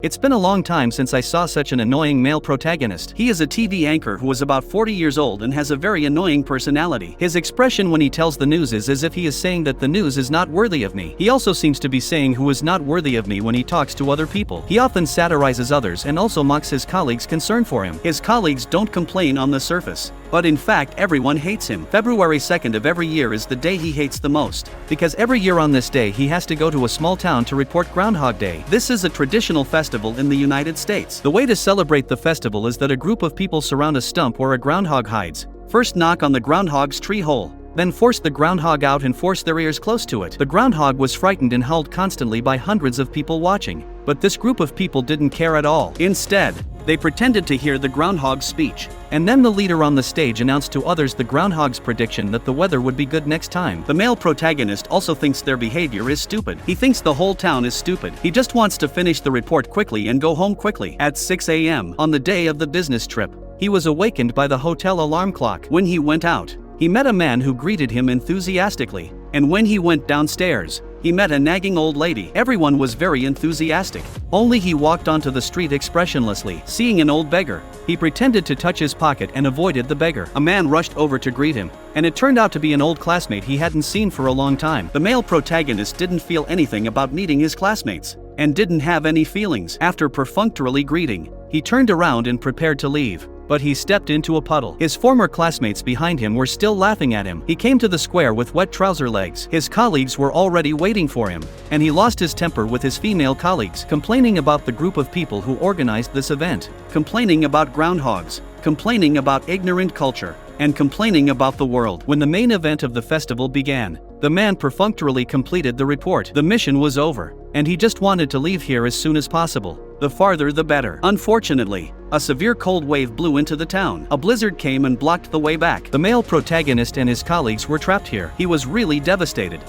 It's been a long time since I saw such an annoying male protagonist. He is a TV anchor who is about 40 years old and has a very annoying personality. His expression when he tells the news is as if he is saying that the news is not worthy of me. He also seems to be saying who is not worthy of me when he talks to other people. He often satirizes others and also mocks his colleagues' concern for him. His colleagues don't complain on the surface, but in fact everyone hates him. February 2nd of every year is the day he hates the most, because every year on this day he has to go to a small town to report Groundhog Day. This is a traditional festival in the United States. The way to celebrate the festival is that a group of people surround a stump where a groundhog hides. First knock on the groundhog's tree hole, then force the groundhog out and force their ears close to it. The groundhog was frightened and howled constantly by hundreds of people watching, but this group of people didn't care at all. Instead, they pretended to hear the groundhog's speech, and then the leader on the stage announced to others the groundhog's prediction that the weather would be good next time. The male protagonist also thinks their behavior is stupid. He thinks the whole town is stupid. He just wants to finish the report quickly and go home quickly. At 6 a.m. on the day of the business trip, he was awakened by the hotel alarm clock. When he went out, he met a man who greeted him enthusiastically, and when he went downstairs, he met a nagging old lady. Everyone was very enthusiastic, only he walked onto the street expressionlessly. Seeing an old beggar, he pretended to touch his pocket and avoided the beggar. A man rushed over to greet him, and it turned out to be an old classmate he hadn't seen for a long time. The male protagonist didn't feel anything about meeting his classmates, and didn't have any feelings. After perfunctorily greeting, he turned around and prepared to leave, but he stepped into a puddle. His former classmates behind him were still laughing at him. He came to the square with wet trouser legs. His colleagues were already waiting for him, and he lost his temper with his female colleagues, complaining about the group of people who organized this event, complaining about groundhogs, complaining about ignorant culture, and complaining about the world. When the main event of the festival began, the man perfunctorily completed the report. The mission was over, and he just wanted to leave here as soon as possible. The farther the better. Unfortunately, a severe cold wave blew into the town. A blizzard came and blocked the way back. The male protagonist and his colleagues were trapped here. He was really devastated.